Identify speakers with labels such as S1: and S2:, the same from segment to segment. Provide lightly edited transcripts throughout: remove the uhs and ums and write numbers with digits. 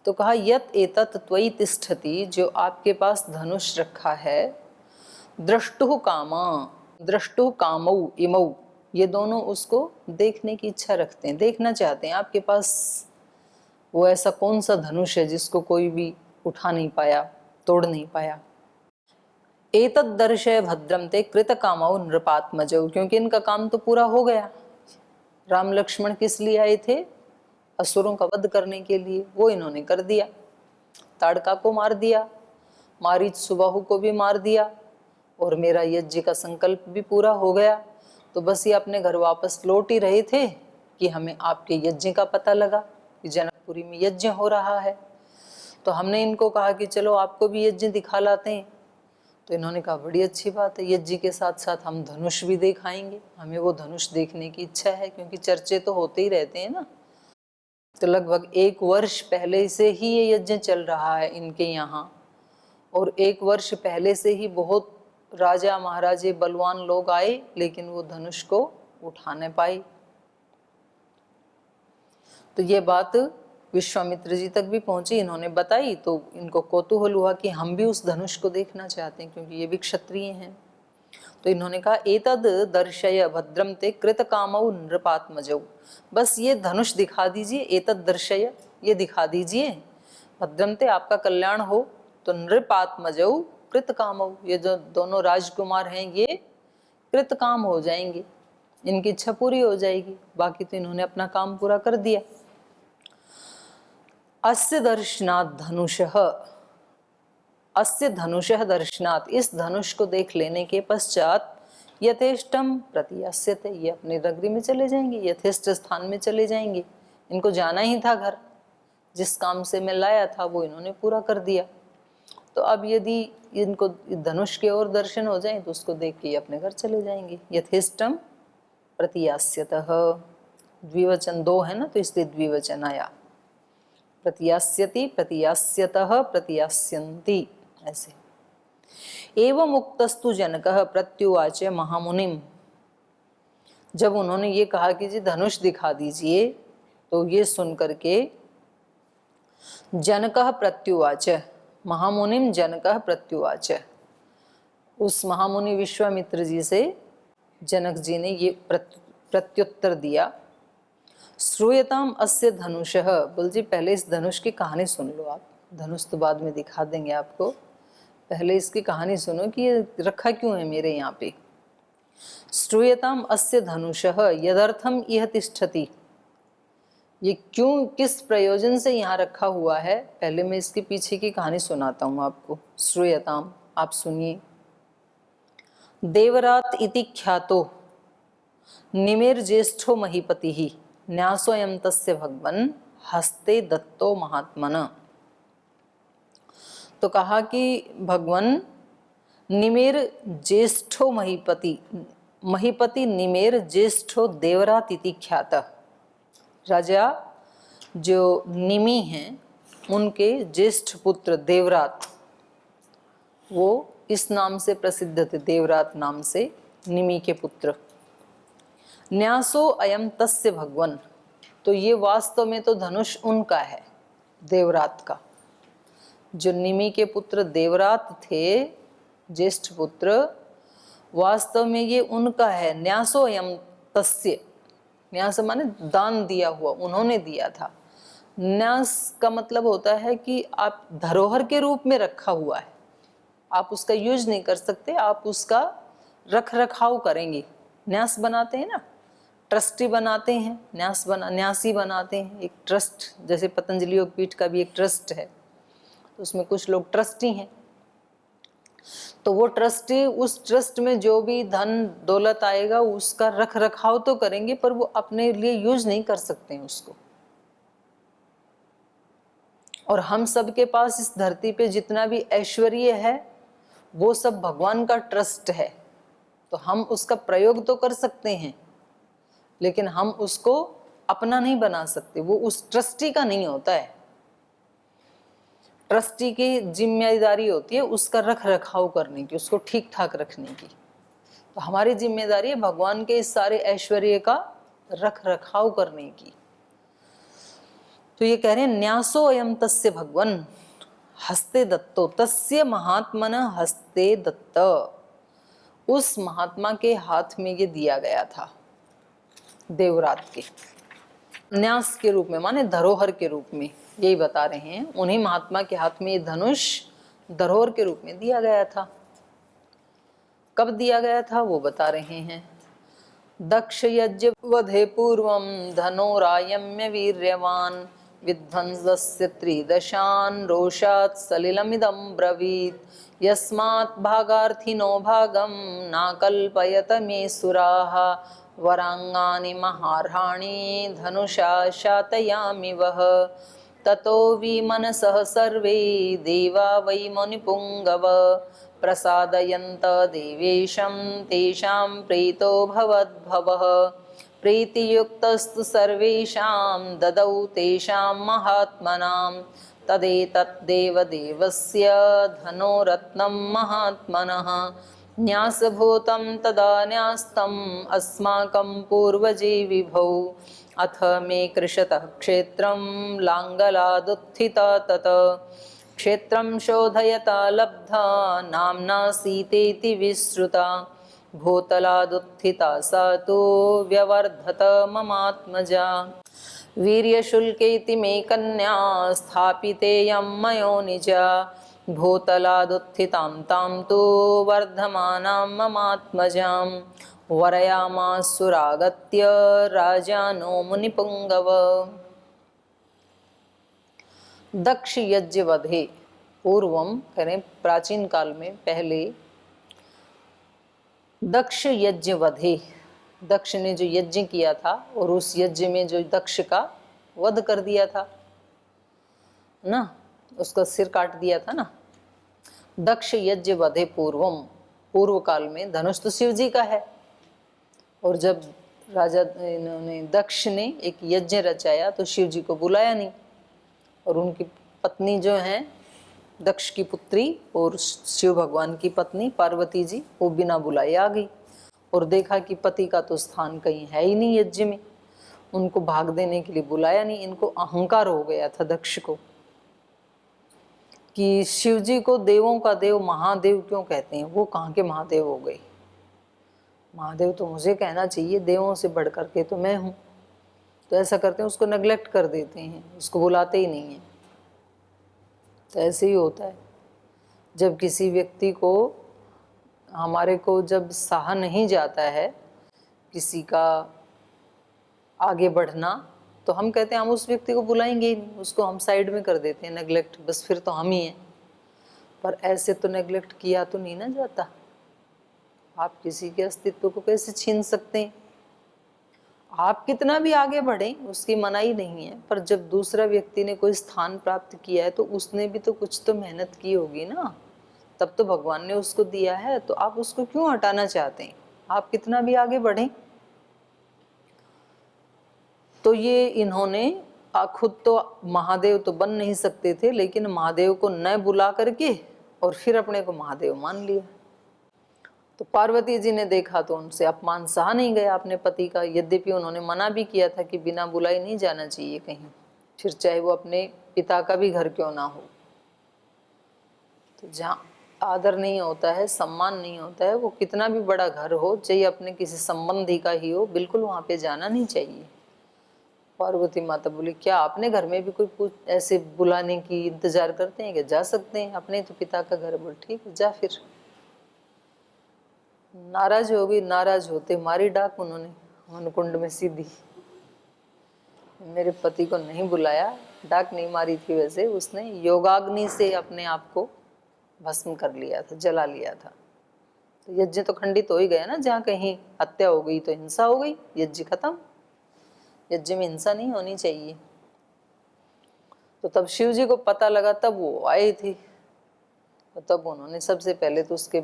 S1: तो कहा यत एतत् त्वयि तिष्ठति, जो आपके पास धनुष रखा है, द्रष्टुः कामा, द्रष्टुः कामौ इमौ, ये दोनों उसको देखने की इच्छा रखते हैं, देखना चाहते हैं आपके पास वो ऐसा कौन सा धनुष है जिसको कोई भी उठा नहीं पाया, तोड़ नहीं पाया। एतद् दर्शय भद्रम ते कृत कामौ नृपात्मजौ, क्योंकि इनका काम तो पूरा हो गया। राम लक्ष्मण किस लिए आए थे? असुरों का वध करने के लिए, वो इन्होंने कर दिया। ताड़का को मार दिया, मारीच सुबाहु को भी मार दिया, और मेरा यज्ञ का संकल्प भी पूरा हो गया। तो बस ये अपने घर वापस लौट ही रहे थे कि हमें आपके यज्ञ का पता लगा कि जनकपुरी में यज्ञ हो रहा है। तो हमने इनको कहा कि चलो आपको भी यज्ञ दिखा लाते हैं। तो इन्होंने कहा बड़ी अच्छी बात है, यज्ञ के साथ साथ हम धनुष भी दिखाएंगे, हमें वो धनुष देखने की इच्छा है, क्योंकि चर्चे तो होते ही रहते हैं ना। तो लगभग 1 वर्ष पहले से ही ये यज्ञ चल रहा है इनके यहाँ, और 1 वर्ष पहले से ही बहुत राजा महाराजे बलवान लोग आए, लेकिन वो धनुष को उठा नहीं पाए। तो ये बात विश्वामित्र जी तक भी पहुंची, इन्होंने बताई, तो इनको कौतूहल हुआ कि हम भी उस धनुष को देखना चाहते हैं, क्योंकि ये भी क्षत्रिय हैं। तो इन्होंने कहा एतद दर्शय भद्रम ते कृत कामौ नृपात्मजौ, बस ये धनुष दिखा दीजिए, एतद दर्शय, ये दिखा दीजिए, भद्रम ते, आपका कल्याण हो। तो नृपात्मजौ कृत कामौ, ये जो दोनों राजकुमार हैं ये कृत काम हो जाएंगे, इनकी इच्छा पूरी हो जाएगी। बाकी तो इन्होंने अपना काम पूरा कर दिया। अस्य दर्शनात् धनुषः, अस्य धनुषः दर्शनात्, इस धनुष को देख लेने के पश्चात यथेष्टम प्रतीयास्यते, ये अपनी नगरी में चले जाएंगे, यथेष्ट स्थान में चले जाएंगे। इनको जाना ही था घर, जिस काम से मैं लाया था वो इन्होंने पूरा कर दिया। तो अब यदि इनको धनुष के और दर्शन हो जाएं तो उसको देख के अपने घर चले जाएंगे। यथेष्टम प्रतीयास्यतः, द्विवचन 2 है ना, तो इसलिए द्विवचन आया। प्रतीयास्यति, प्रतीयास्यतः, प्रतीयास्यन्ति, ऐसे। एवं उक्तस्तु जनकः प्रत्युवाच महामुनिम, जब उन्होंने ये कहा कि जी धनुष दिखा दीजिए, तो ये सुन करके जनकः प्रत्युवाच, महामुनिम जनकः प्रत्युवाच, उस महामुनि विश्वामित्र जी से जनक जी ने ये प्रत्युत्तर दिया। श्रूयताम अस्य धनुषः, बोल जी पहले इस धनुष की कहानी सुन लो आप, धनुष तो बाद में दिखा देंगे आपको, पहले इसकी कहानी सुनो कि ये रखा क्यों है मेरे यहाँ पे। श्रूयताम अस्य धनुषः यदर्थम इह तिष्ठति, ये क्यों, किस प्रयोजन से यहाँ रखा हुआ है, पहले मैं इसके पीछे की कहानी सुनाता हूँ आपको। श्रूयताम, आप सुनिए। देवरात इति ख्यातो निमेर ज्येष्ठो महीपति ही न्यासोयम तस्य भगवन हस्ते दत्तो महात्मन। तो कहा कि भगवन निमेर ज्येष्ठो महीपति, महीपति निमेर ज्येष्ठो देवरात इति ख्यात, राजा जो निमि हैं उनके ज्येष्ठ पुत्र देवरात, वो इस नाम से प्रसिद्ध थे, देवरात नाम से निमि के पुत्र। न्यासो अयम तस्य भगवन, तो ये वास्तव में तो धनुष उनका है, देवरात का। जो निमि के पुत्र देवरात थे, ज्येष्ठ पुत्र, वास्तव में ये उनका है। न्यासो अयम तस्य, न्यास माने दान दिया हुआ, उन्होंने दिया था। न्यास का मतलब होता है कि आप धरोहर के रूप में रखा हुआ है, आप उसका यूज नहीं कर सकते, आप उसका रख रखाव करेंगे। न्यास बनाते हैं ना, ट्रस्टी बनाते हैं, न्यासी बनाते हैं, एक ट्रस्ट, जैसे पतंजलि योगपीठ का भी एक ट्रस्ट है, तो उसमें कुछ लोग ट्रस्टी हैं। तो वो ट्रस्टी, उस ट्रस्ट में जो भी धन दौलत आएगा उसका रख रखाव तो करेंगे, पर वो अपने लिए यूज नहीं कर सकते हैं उसको। और हम सब के पास इस धरती पे जितना भी ऐश्वर्य है वो सब भगवान का ट्रस्ट है, तो हम उसका प्रयोग तो कर सकते हैं, लेकिन हम उसको अपना नहीं बना सकते, वो उस ट्रस्टी का नहीं होता है। ट्रस्टी की जिम्मेदारी होती है उसका रख रखाव करने की, उसको ठीक ठाक रखने की। तो हमारी जिम्मेदारी है भगवान के इस सारे ऐश्वर्य का रख रखाव करने की। तो ये कह रहे हैं न्यासो अयम तस्य भगवन हस्ते दत्तो तस्य महात्मन हस्ते दत्त, उस महात्मा के हाथ में ये दिया गया था देवरात के न्यास के रूप में, माने धरोहर के रूप में। यही बता रहे हैं उन्हीं महात्मा के हाथ में ये धनुष धरोहर के रूप में दिया गया था। कब दिया गया था वो बता रहे हैं। दक्ष यज्ञ वधे पूर्वम धनोरायम्य वीर्यवान विध्वंसस्य त्रिदशान रोषात् सलिलमिदं ब्रवीत् यस्मात् भागार्थिनो भागं नाकल्पयत मे सुराः वरांगानि महार्हाणि धनुषा शातयामि वह ततो विमनसः सर्वे देवा वै मुनिपुंगव प्रसादयन्त देवेशं तेषां प्रीतो भवद्भवः प्रीतियुक्तस्तु सर्वेषां ददौ तेषां महात्मनां तदेतत् देवदेवस्य धनोरत्नं महात्मनः न्यासभूतं तदा न्यास्तम् अस्माकं पूर्वजे विभौ अथ मे कृशतः क्षेत्रं लाङ्गलादुत्थिता तत क्षेत्रं शोधयता लब्धा नाम्ना सीतेति विश्रुता भूतलादुत्थिता सा तु व्यवर्धत ममात्मजा वीर्यशुल्केति मे कन्या स्थापितेयं मयोनिजा भूतलादुत्थितां तां तु वर्धमानां ममात्मजां वरयामासुरागत्य राजानो मुनिपुंगव। दक्ष यज्ञ वधे पूर्वम, करें प्राचीन काल में पहले दक्ष यज्ञ वधे, दक्ष ने जो यज्ञ किया था और उस यज्ञ में जो दक्ष का वध कर दिया था ना, उसका सिर काट दिया था ना। दक्ष यज्ञ वधे पूर्वम, पूर्व काल में धनुष तो शिव जी का है, और जब राजा इन्होंने दक्ष ने एक यज्ञ रचाया तो शिव जी को बुलाया नहीं, और उनकी पत्नी जो हैं दक्ष की पुत्री और शिव भगवान की पत्नी पार्वती जी, वो बिना बुलाए आ गई और देखा कि पति का तो स्थान कहीं है ही नहीं यज्ञ में, उनको भाग देने के लिए बुलाया नहीं। इनको अहंकार हो गया था दक्ष को कि शिव जी को देवों का देव महादेव क्यों कहते हैं, वो कहाँ के महादेव हो गए, महादेव तो मुझे कहना चाहिए, देवों से बढ़ करके तो मैं हूँ। तो ऐसा करते हैं, उसको नेग्लेक्ट कर देते हैं, उसको बुलाते ही नहीं हैं। तो ऐसे ही होता है, जब किसी व्यक्ति को हमारे को जब सहा नहीं जाता है किसी का आगे बढ़ना, तो हम कहते हैं हम उस व्यक्ति को बुलाएंगे ही नहीं, उसको हम साइड में कर देते हैं, नेग्लेक्ट, बस फिर तो हम ही हैं। पर ऐसे तो नेग्लेक्ट किया तो नहीं ना जाता। आप किसी के अस्तित्व को कैसे छीन सकते हैं? आप कितना भी आगे बढ़ें उसकी मनाही नहीं है, पर जब दूसरा व्यक्ति ने कोई स्थान प्राप्त किया है तो उसने भी तो कुछ तो मेहनत की होगी ना, तब तो भगवान ने उसको दिया है, तो आप उसको क्यों हटाना चाहते हैं? आप कितना भी आगे बढ़ें। तो ये इन्होंने खुद तो महादेव तो बन नहीं सकते थे, लेकिन महादेव को न बुला करके और फिर अपने को महादेव मान लिया। तो पार्वती जी ने देखा तो उनसे अपमान सहा नहीं गया अपने पति का, यद्यपि उन्होंने मना भी किया था कि बिना बुलाए नहीं जाना चाहिए कहीं, फिर चाहे वो अपने पिता का भी घर क्यों ना हो। तो जहाँ आदर नहीं होता है, सम्मान नहीं होता है, वो कितना भी बड़ा घर हो, चाहे अपने किसी संबंधी का ही हो, बिल्कुल वहाँ पे जाना नहीं चाहिए। पार्वती माता बोली क्या आपने घर में भी कोई कुछ ऐसे बुलाने की इंतजार करते हैं? कि जा सकते हैं, अपने तो पिता का घर। बोल ठीक है जा फिर। नाराज हो गई, नाराज होते मारी डाक उन्होंने हवनकुंड में सीधी। मेरे पति को नहीं बुलाया, डाक नहीं मारी थी, वैसे उसने योगाग्नि से अपने आप को भस्म कर लिया था, जला लिया था। तो यज्ञ तो खंडित हो ही गया ना, जहाँ कहीं हत्या हो गई तो हिंसा हो गई, यज्ञ खत्म। यज्ञ में हिंसा नहीं होनी चाहिए। तो तब शिव जी को पता लगा, तब वो आए थे, तो तब उन्होंने सबसे पहले तो उसके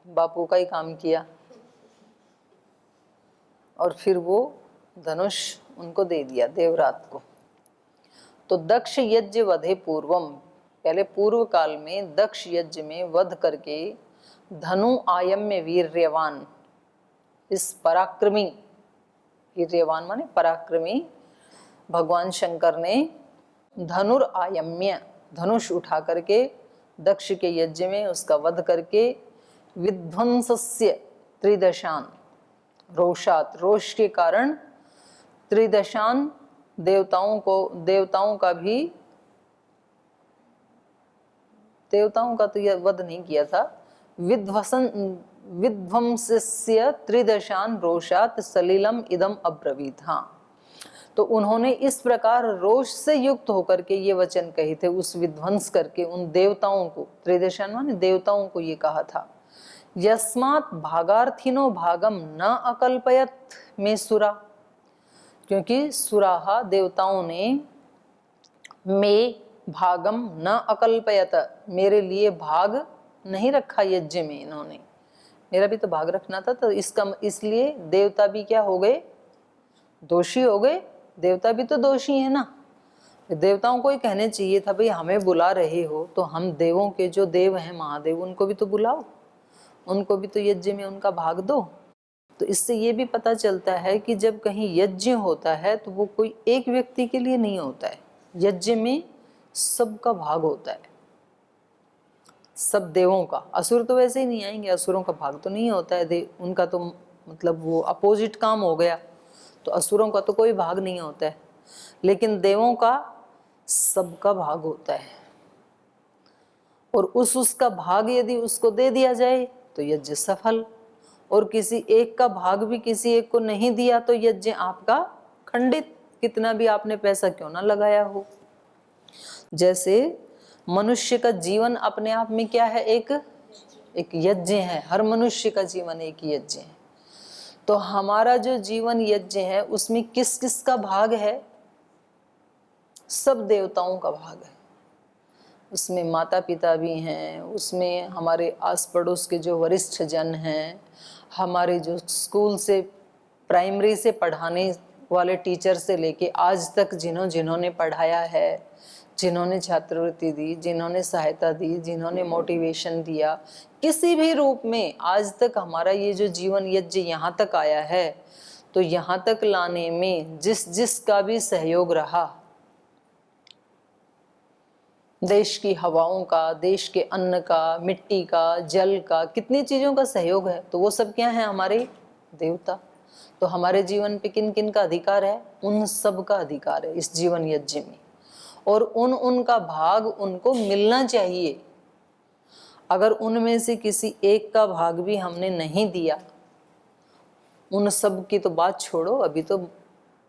S1: बापू का ही काम किया, और फिर वो धनुष उनको दे दिया देवरात को। तो दक्ष यज्ञ वधे पूर्वम, पहले पूर्व काल में दक्ष यज्ञ में वध करके धनु आयम्य वीर्यवान, इस पराक्रमी, वीर्यवान माने पराक्रमी, भगवान शंकर ने धनुर आयम्य, धनुष उठा करके दक्ष के यज्ञ में उसका वध करके विध्वंसस्य त्रिदशान रोषात, रोष के कारण त्रिदशान देवताओं का तो यह वध नहीं किया था। विध्वंसस्य त्रिदशान रोषात सलिलम इदम अब्रवीत। हाँ, तो उन्होंने इस प्रकार रोष से युक्त होकर के ये वचन कहे थे, उस विध्वंस करके उन देवताओं को, त्रिदशान माने देवताओं को ये कहा था, यस्मात् भागार्थिनो भागम न अकल्पयत में सुरा, क्योंकि सुराहा देवताओं ने में भागम न अकल्पयत, मेरे लिए भाग नहीं रखा यज्ञ में, इन्होंने मेरा भी तो भाग रखना था, तो इसलिए देवता भी क्या हो गए, दोषी हो गए। देवता भी तो दोषी है ना। देवताओं को ही कहने चाहिए था भाई हमें बुला रहे हो तो हम देवों के जो देव हैं महादेव उनको भी तो बुलाओ, उनको भी तो यज्ञ में उनका भाग दो। तो इससे ये भी पता चलता है कि जब कहीं यज्ञ होता है तो वो कोई एक व्यक्ति के लिए नहीं होता है, यज्ञ में सबका भाग होता है, सब देवों का। असुर तो वैसे ही नहीं आएंगे, असुरों का भाग तो नहीं होता है, उनका तो मतलब वो अपोजिट काम हो गया, तो असुरों का तो कोई भाग नहीं होता है, लेकिन देवों का सबका भाग होता है। और उसका भाग यदि उसको दे दिया जाए तो यज्ञ सफल, और किसी एक का भाग भी किसी एक को नहीं दिया तो यज्ञ आपका खंडित, कितना भी आपने पैसा क्यों ना लगाया हो। जैसे मनुष्य का जीवन अपने आप में क्या है, एक यज्ञ है, हर मनुष्य का जीवन एक यज्ञ है। तो हमारा जो जीवन यज्ञ है उसमें किस किस का भाग है, सब देवताओं का भाग है। उसमें माता पिता भी हैं, उसमें हमारे आस पड़ोस के जो वरिष्ठ जन हैं, हमारे जो स्कूल से प्राइमरी से पढ़ाने वाले टीचर से लेके आज तक जिन्होंने पढ़ाया है, जिन्होंने छात्रवृत्ति दी, जिन्होंने सहायता दी, जिन्होंने मोटिवेशन दिया, किसी भी रूप में आज तक हमारा ये जो जीवन यज्ञ यहाँ तक आया है, तो यहाँ तक लाने में जिस का भी सहयोग रहा, देश की हवाओं का, देश के अन्न का, मिट्टी का, जल का, कितनी चीजों का सहयोग है, तो वो सब क्या है, हमारे देवता। तो हमारे जीवन पे किन किन का अधिकार है, उन सब का अधिकार है इस जीवन यज्ञ में, और उनका भाग उनको मिलना चाहिए। अगर उनमें से किसी एक का भाग भी हमने नहीं दिया, उन सब की तो बात छोड़ो, अभी तो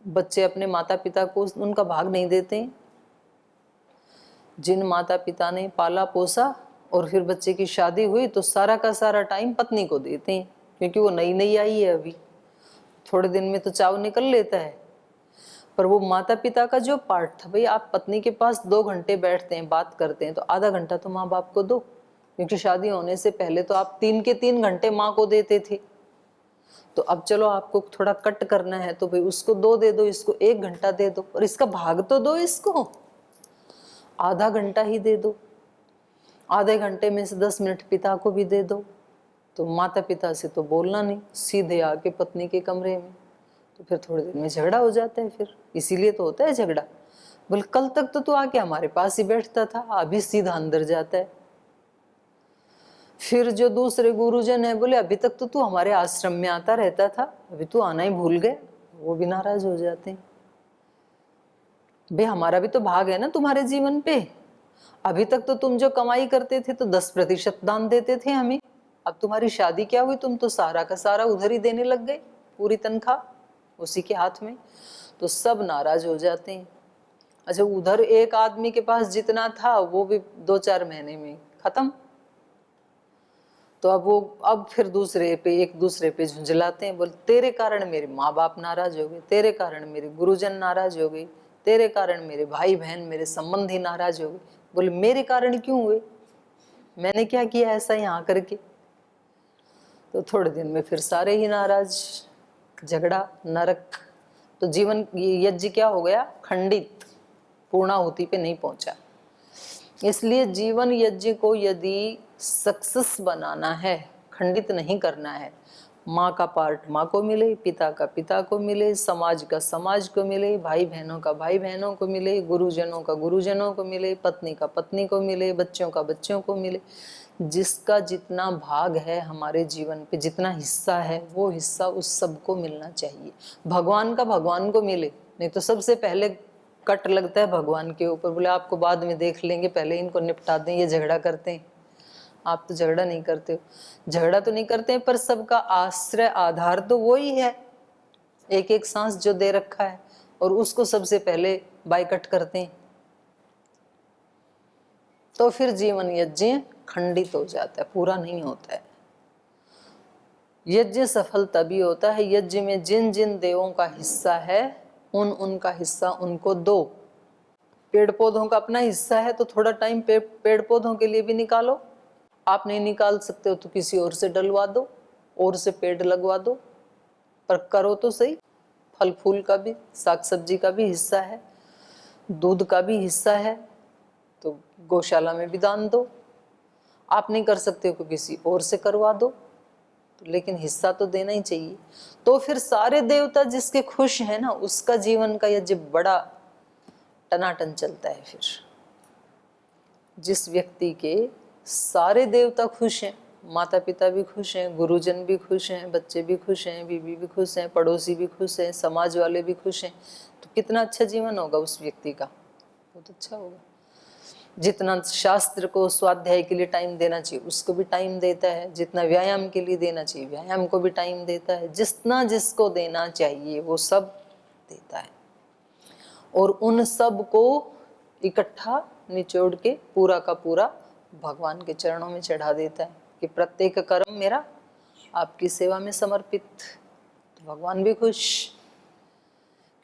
S1: बच्चे अपने माता पिता को उनका भाग नहीं देते। जिन माता पिता ने पाला पोसा और फिर बच्चे की शादी हुई तो सारा का सारा टाइम पत्नी को देते हैं, क्योंकि वो नई आई है, अभी थोड़े दिन में तो चाव निकल लेता है। पर वो माता पिता का जो पार्ट था, भाई आप पत्नी के पास 2 घंटे बैठते हैं, बात करते हैं, तो आधा घंटा तो माँ बाप को दो, क्योंकि शादी होने से पहले तो आप 3 के 3 घंटे माँ को देते थे। तो अब चलो आपको थोड़ा कट करना है तो भाई उसको 2 दे दो, इसको 1 घंटा दे दो, और इसका भाग तो दो, इसको आधा घंटा ही दे दो, आधे घंटे में से 10 मिनट पिता को भी दे दो। तो माता पिता से तो बोलना नहीं, सीधे आके पत्नी के कमरे में, तो फिर थोड़ी देर में झगड़ा हो जाता है। फिर इसीलिए तो होता है झगड़ा, बोले कल तक तो तू आके हमारे पास ही बैठता था, अभी सीधा अंदर जाता है। फिर जो दूसरे गुरुजन है बोले अभी तक तो तू हमारे आश्रम में आता रहता था, अभी तू आना ही भूल गया, वो भी नाराज हो जाते हैं। भाई हमारा भी तो भाग है ना तुम्हारे जीवन पे, अभी तक तो तुम जो कमाई करते थे तो 10% दान देते थे हमें, अब तुम्हारी शादी क्या हुई, तुम तो सारा का सारा उधर ही देने लग गए, पूरी तनख्वाह उसी के हाथ में। तो सब नाराज हो जाते हैं। अच्छा, उधर एक आदमी के पास जितना था वो भी 2-4 महीने में खत्म। तो अब फिर एक दूसरे पे झुंझलाते हैं, बोल तेरे कारण मेरे माँ बाप नाराज हो गए, तेरे कारण मेरे गुरुजन नाराज हो गए, तेरे कारण मेरे भाई बहन मेरे संबंधी नाराज हो गए। बोले मेरे कारण क्यों हुए, मैंने क्या किया ऐसा यहाँ करके। तो थोड़े दिन में फिर सारे ही नाराज, झगड़ा, नरक। तो जीवन यज्ञ क्या हो गया, खंडित, पूर्णाहुति पे नहीं पहुंचा। इसलिए जीवन यज्ञ को यदि सक्सेस बनाना है, खंडित नहीं करना है, माँ का पार्ट माँ को मिले, पिता का पिता को मिले, समाज का समाज को मिले, भाई बहनों का भाई बहनों को मिले, गुरुजनों का गुरुजनों को मिले, पत्नी का पत्नी को मिले, बच्चों का बच्चों को मिले। जिसका जितना भाग है हमारे जीवन पे, जितना हिस्सा है, वो हिस्सा उस सबको मिलना चाहिए। भगवान का भगवान को मिले, नहीं तो सबसे पहले कट लगता है भगवान के ऊपर, बोले आपको बाद में देख लेंगे, पहले इनको निपटा दें, ये झगड़ा करते हैं। आप तो झगड़ा नहीं करते हो, झगड़ा तो नहीं करते हैं, पर सबका आश्रय आधार तो वही है, एक एक सांस जो दे रखा है, और उसको सबसे पहले बाइकट करते हैं। तो फिर जीवन यज्ञ खंडित हो जाता है, पूरा नहीं होता है। यज्ञ सफल तभी होता है, यज्ञ में जिन जिन देवों का हिस्सा है उनका हिस्सा उनको दो। पेड़ पौधों का अपना हिस्सा है तो थोड़ा टाइम पेड़ पौधों के लिए भी निकालो। आप नहीं निकाल सकते हो तो किसी और से डलवा दो, और से पेड़ लगवा दो, पर करो तो सही। फल फूल का भी, साग सब्जी का भी हिस्सा है, दूध का भी हिस्सा है, तो गौशाला में भी दान दो। आप नहीं कर सकते हो तो किसी और से करवा दो, तो लेकिन हिस्सा तो देना ही चाहिए। तो फिर सारे देवता जिसके खुश हैं ना, उसका जीवन का यज्ञ बड़ा टनाटन चलता है। फिर जिस व्यक्ति के सारे देवता खुश हैं, माता पिता भी खुश हैं, गुरुजन भी खुश हैं, बच्चे भी खुश हैं, बीवी भी खुश हैं, पड़ोसी भी खुश हैं, समाज वाले भी खुश हैं, तो कितना अच्छा जीवन होगा उस व्यक्ति का, बहुत अच्छा होगा। जितना शास्त्र को स्वाध्याय के लिए टाइम देना चाहिए उसको भी टाइम देता है, जितना व्यायाम के लिए देना चाहिए व्यायाम को भी टाइम देता है, जितना जिसको देना चाहिए वो सब देता है, और उन सब को इकट्ठा निचोड़ के पूरा का पूरा भगवान के चरणों में चढ़ा देता है कि प्रत्येक कर्म मेरा आपकी सेवा में समर्पित। तो भगवान भी खुश,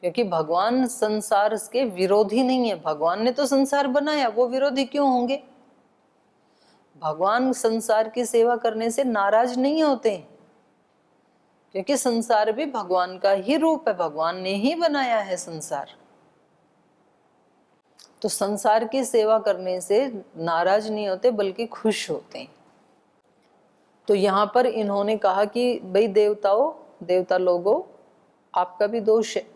S1: क्योंकि भगवान संसार के विरोधी नहीं है। भगवान ने तो संसार बनाया, वो विरोधी क्यों होंगे? भगवान संसार की सेवा करने से नाराज नहीं होते, क्योंकि संसार भी भगवान का ही रूप है, भगवान ने ही बनाया है संसार। तो संसार की सेवा करने से नाराज नहीं होते बल्कि खुश होते हैं। तो यहाँ पर इन्होंने कहा कि भाई देवताओं, देवता लोगों, आपका भी दोष है।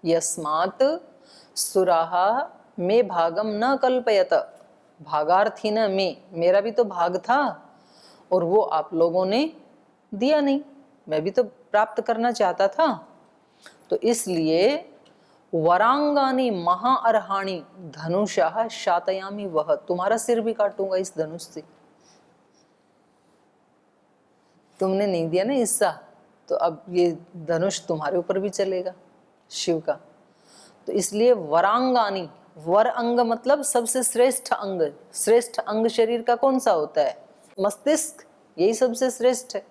S1: यस्मात् सुराहा में भागम न कल्पयत, भागार्थी न में, मेरा भी तो भाग था और वो आप लोगों ने दिया नहीं, मैं भी तो प्राप्त करना चाहता था। तो इसलिए वरांगानी महाअर्हाणी धनुषा शातयामी वह, तुम्हारा सिर भी काटूंगा इस धनुष से। तुमने नहीं दिया ना हिस्सा, तो अब ये धनुष तुम्हारे ऊपर भी चलेगा शिव का। तो इसलिए वरांगानी, वर अंग मतलब सबसे श्रेष्ठ अंग। श्रेष्ठ अंग शरीर का कौन सा होता है? मस्तिष्क, यही सबसे श्रेष्ठ है।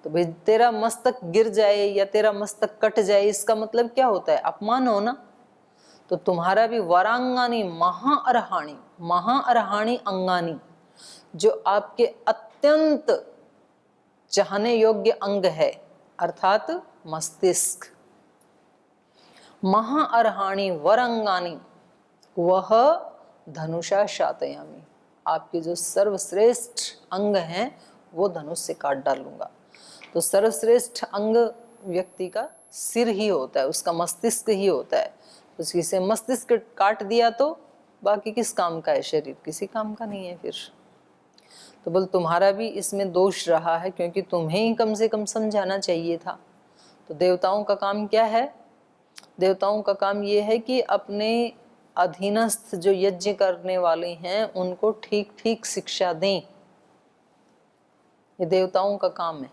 S1: तो भाई तेरा मस्तक गिर जाए या तेरा मस्तक कट जाए, इसका मतलब क्या होता है? अपमान होना। तो तुम्हारा भी वरांगानी महाअर्हाणी, महाअर्हाणी अंगानी, जो आपके अत्यंत चाहने योग्य अंग है, अर्थात मस्तिष्क। महाअर्हाणी वरंगानी वह धनुषा शातयामी, आपके जो सर्वश्रेष्ठ अंग हैं वो धनुष से काट डालूंगा। तो सर्वश्रेष्ठ अंग व्यक्ति का सिर ही होता है, उसका मस्तिष्क ही होता है। उसकी से मस्तिष्क काट दिया तो बाकी किस काम का है शरीर? किसी काम का नहीं है फिर। तो बोल तुम्हारा भी इसमें दोष रहा है, क्योंकि तुम्हें ही कम से कम समझाना चाहिए था। तो देवताओं का काम क्या है? देवताओं का काम ये है कि अपने अधीनस्थ जो यज्ञ करने वाले हैं उनको ठीक ठीक शिक्षा दें। ये देवताओं का काम है।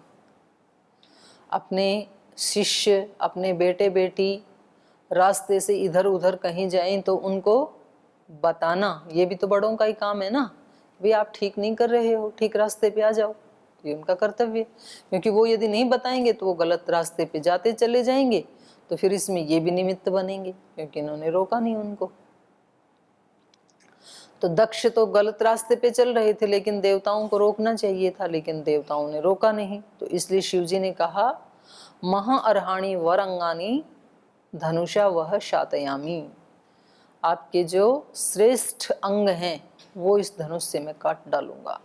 S1: अपने शिष्य, अपने बेटे बेटी रास्ते से इधर उधर कहीं जाएं तो उनको बताना, ये भी तो बड़ों का ही काम है ना। भाई आप ठीक नहीं कर रहे हो, ठीक रास्ते पे आ जाओ, ये उनका कर्तव्य है। क्योंकि वो यदि नहीं बताएंगे तो वो गलत रास्ते पे जाते चले जाएंगे, तो फिर इसमें ये भी निमित्त बनेंगे, क्योंकि इन्होंने रोका नहीं उनको। तो दक्ष तो गलत रास्ते पे चल रहे थे, लेकिन देवताओं को रोकना चाहिए था, लेकिन देवताओं ने रोका नहीं। तो इसलिए शिवजी ने कहा महाअर्हाणी वरंगानी धनुषा वह शातयामी, आपके जो श्रेष्ठ अंग हैं वो इस धनुष से मैं काट डालूंगा।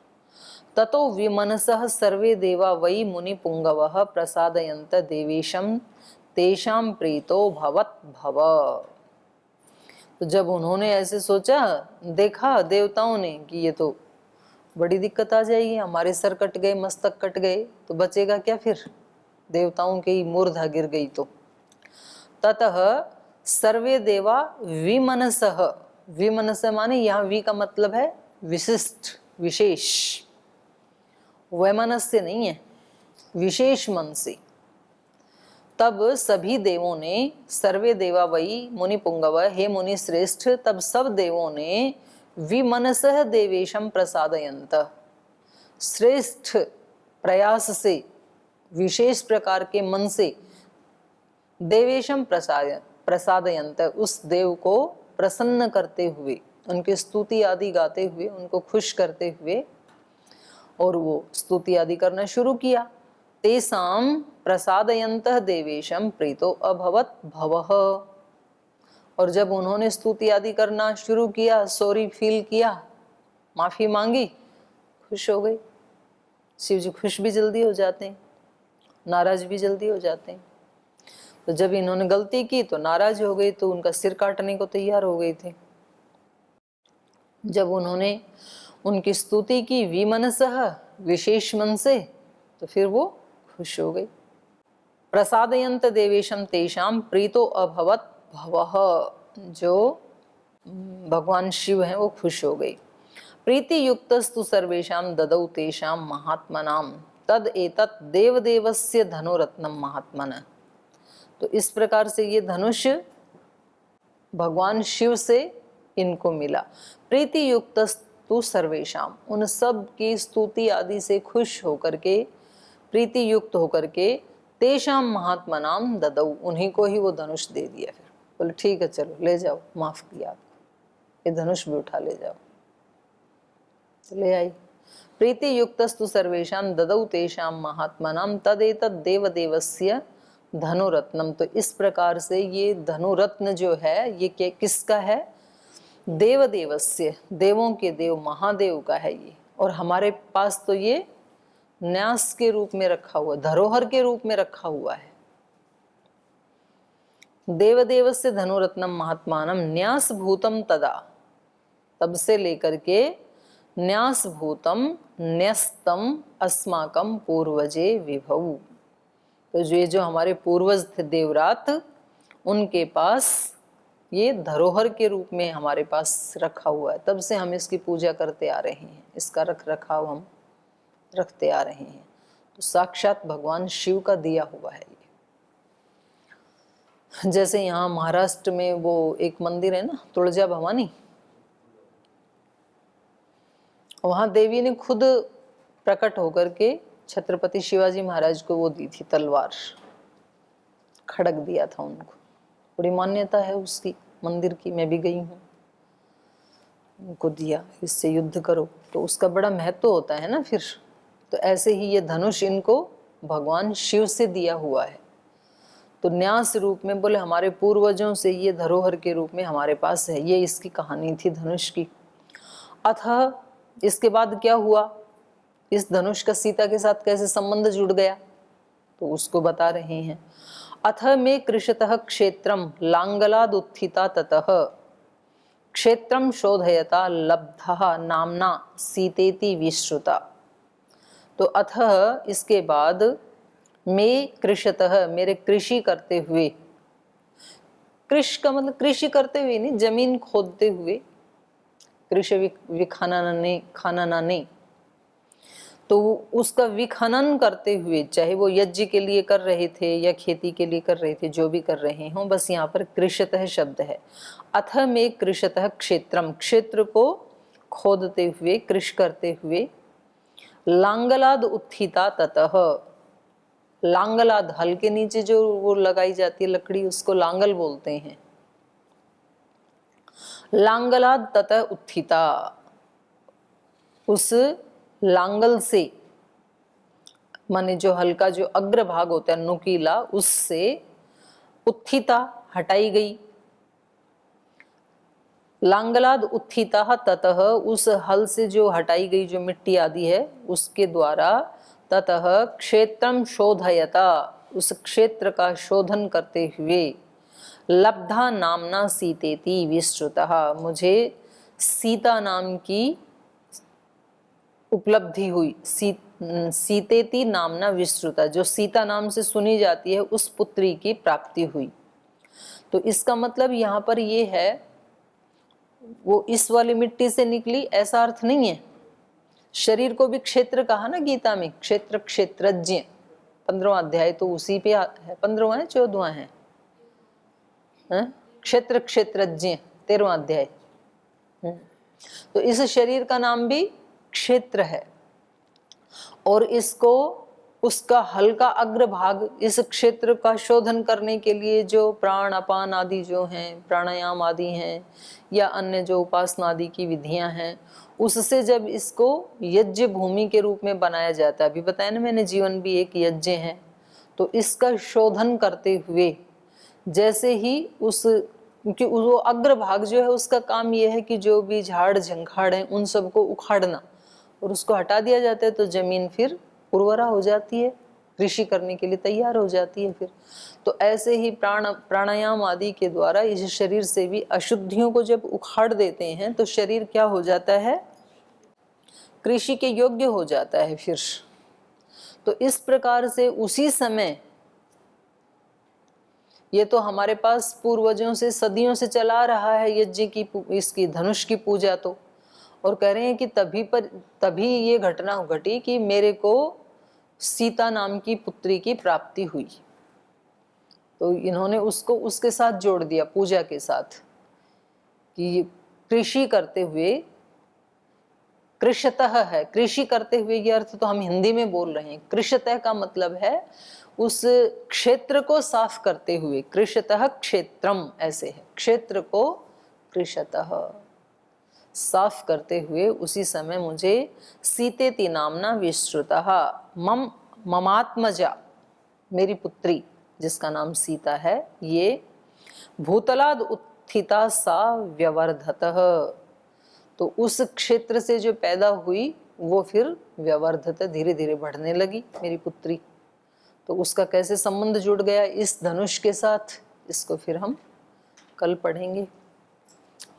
S1: ततो विमनसः सर्वे देवा वै मुनि पुंगवः प्रसादयन्त देवेशम तेषां प्रीतो भवत भव। तो जब उन्होंने ऐसे सोचा, देखा देवताओं ने कि ये तो बड़ी दिक्कत आ जाएगी, हमारे सर कट गए, मस्तक कट गए, तो बचेगा क्या फिर, देवताओं की मूर्धा गिर गई तो। ततः सर्वे देवा विमनसः, विमनस माने यहाँ वी का मतलब है विशिष्ट, विशेष, वैमनस्य नहीं है, विशेष मन से। तब सभी देवों ने, सर्वे देवा वही मुनि पुंगव, हे मुनि श्रेष्ठ, तब सब देवों ने विमनसः देवेशम प्रसादयंत, श्रेष्ठ प्रयास से, विशेष प्रकार के मन से, देवेशम प्रसादयंत, उस देव को प्रसन्न करते हुए, उनकी स्तुति आदि गाते हुए, उनको खुश करते हुए, और वो स्तुति आदि करना शुरू किया। तेसाम प्रसादयंतः देवेशम प्रीतो अभवत भवः, और जब उन्होंने स्तुति आदि करना शुरू किया, सॉरी फील किया, माफी मांगी, खुश हो गए। शिव जी खुश भी जल्दी हो जाते हैं, नाराज भी जल्दी हो जाते हैं। तो जब इन्होंने गलती की तो नाराज हो गए, तो उनका सिर काटने को तैयार हो गए थे। जब उन्होंने उनकी स्तुति की विमनसः, विशेष मन से, तो फिर वो खुश हो गई। प्रसादयंत देवेशम तेषाम प्रीतो अभवत भवः, जो भगवान शिव हैं वो खुश हो गए। प्रीति युक्तस्तु सर्वेषाम ददौ तेषाम महात्मनाम तद एतत् देवदेवस्य धनुरत्नम महात्मन। तो इस प्रकार से ये धनुष भगवान शिव से इनको मिला। प्रीति युक्तस्तु सर्वेषाम, उन सब की स्तुति आदि से खुश होकर के, प्रीति युक्त होकर के, तेषाम महात्मनाम ददौ, उन्हीं को ही वो धनुष दे दिया। फिर बोले ठीक है चलो ले जाओ, माफ किया आपको, ये धनुष भी उठा ले जाओ। तो ले आई। प्रीति युक्तस्तु सर्वेषाम ददौ तेषाम महात्मनाम तदेतत् देवदेवस्य धनुरत्नम। तो इस प्रकार से ये धनुरत्न जो है ये किसका है, देवदेवस्य, देवों के देव महादेव का है ये। और हमारे पास तो ये न्यास के रूप में रखा हुआ, धरोहर के रूप में रखा हुआ है। देवदेवस्य धनुरत्नम महात्मानम न्यास भूतम तदा, तब से लेकर के न्यास भूतम न्यस्तम अस्माकम पूर्वजे विभव। तो ये जो हमारे पूर्वज थे देवरात, उनके पास ये धरोहर के रूप में हमारे पास रखा हुआ है। तब से हम इसकी पूजा करते आ रहे हैं, इसका रख रखाव हम रखते आ रहे हैं। तो साक्षात भगवान शिव का दिया हुआ है ये। जैसे यहाँ महाराष्ट्र में वो एक मंदिर है ना, तुळजा भवानी, वहां देवी ने खुद प्रकट होकर के छत्रपति शिवाजी महाराज को वो दी थी तलवार, खड़क दिया था उनको। बड़ी मान्यता है उसकी मंदिर की, मैं भी गई हूँ, उनको दिया, इससे युद्ध करो, तो उसका बड़ा महत्व होता है ना फिर। तो ऐसे ही ये धनुष इनको भगवान शिव से दिया हुआ है। तो न्यास रूप में बोले हमारे पूर्वजों से ये धरोहर के रूप में हमारे पास है। ये इसकी कहानी थी धनुष की। अतः इसके बाद क्या हुआ, इस धनुष का सीता के साथ कैसे संबंध जुड़ गया, तो उसको बता रहे हैं। अथ में कृशतः क्षेत्रम लांगलाद उत्थिता ततः क्षेत्रम शोधयता लब्धः नामना सीतेति विश्रुता। तो अथ इसके बाद में कृशतः, मेरे कृषि करते हुए, कृष का मतलब कृषि करते हुए नहीं, जमीन खोदते हुए, कृषि विखनने, खननने, तो उसका विखनन करते हुए, चाहे वो यज्ञ के लिए कर रहे थे या खेती के लिए कर रहे थे, जो भी कर रहे हों, बस यहाँ पर कृशतः शब्द है। अथ में कृशतः क्षेत्रम, क्षेत्र को खोदते हुए, कृष करते हुए, लांगलाद उत्थिता ततः, लांगलाद हल के नीचे जो वो लगाई जाती है लकड़ी, उसको लांगल बोलते हैं। लांगलाद ततः उत्थिता, उस लांगल से, माने जो हल्का जो अग्रभाग होता है नुकीला, उससे उत्थिता हटाई गई। लांगलाद उत्थिता ततः, उस हल से जो हटाई गई जो मिट्टी आदि है उसके द्वारा, ततः क्षेत्रम शोधयता, उस क्षेत्र का शोधन करते हुए, लब्धा नामना सीतेति विश्रुतः, मुझे सीता नाम की उपलब्धि हुई। सीतेति नामना विश्रुता, जो सीता नाम से सुनी जाती है उस पुत्री की प्राप्ति हुई। तो इसका मतलब यहाँ पर ये है, वो इस वाली मिट्टी से निकली ऐसा अर्थ नहीं है। शरीर को भी क्षेत्र कहा ना गीता में, क्षेत्र क्षेत्रज्ञ, 15वां अध्याय तो उसी पे है, 15वां है 14वां है, क्षेत्र क्षेत्रज्ञ 13वां अध्याय। तो इस शरीर का नाम भी क्षेत्र है, और इसको उसका हल्का अग्रभाग, इस क्षेत्र का शोधन करने के लिए जो प्राण अपान आदि जो हैं, प्राणायाम आदि हैं, या अन्य जो उपासना आदि की विधियां हैं, उससे जब इसको यज्ञ भूमि के रूप में बनाया जाता है, अभी बताया ना मैंने, जीवन भी एक यज्ञ है, तो इसका शोधन करते हुए जैसे ही उस, क्योंकि वो अग्रभाग जो है उसका काम ये है कि जो भी झाड़ झंखाड़ है उन सबको उखाड़ना, और उसको हटा दिया जाता है तो जमीन फिर उर्वरा हो जाती है, कृषि करने के लिए तैयार हो जाती है फिर। तो ऐसे ही प्राणायाम आदि के द्वारा इस शरीर से भी अशुद्धियों को जब उखाड़ देते हैं तो शरीर क्या हो जाता है, कृषि के योग्य हो जाता है फिर। तो इस प्रकार से उसी समय, ये तो हमारे पास पूर्वजों से सदियों से चला रहा है यज्ञ की, इसकी धनुष की पूजा, तो और कह रहे हैं कि तभी ये घटना घटी कि मेरे को सीता नाम की पुत्री की प्राप्ति हुई। तो इन्होंने उसको उसके साथ जोड़ दिया, पूजा के साथ, कि कृषि करते हुए, कृषतः है, कृषि करते हुए, ये अर्थ तो हम हिंदी में बोल रहे हैं। कृषतः का मतलब है उस क्षेत्र को साफ करते हुए, कृषतः क्षेत्रम ऐसे है, क्षेत्र को कृषतः साफ करते हुए उसी समय मुझे सीतेति नामना विश्रुतः, ममात्मजा, मेरी पुत्री जिसका नाम सीता है, ये भूतलाद उत्थिता सा व्यवर्धतः, तो उस क्षेत्र से जो पैदा हुई वो फिर व्यवर्धत, धीरे धीरे बढ़ने लगी मेरी पुत्री। तो उसका कैसे संबंध जुड़ गया इस धनुष के साथ, इसको फिर हम कल पढ़ेंगे।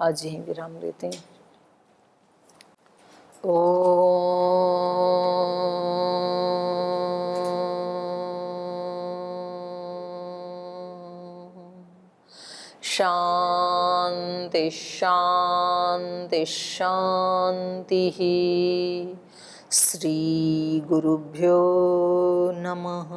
S1: आज यहीं विराम लेते हैं। शांति शांति शांति। श्री गुरुभ्यो नमः।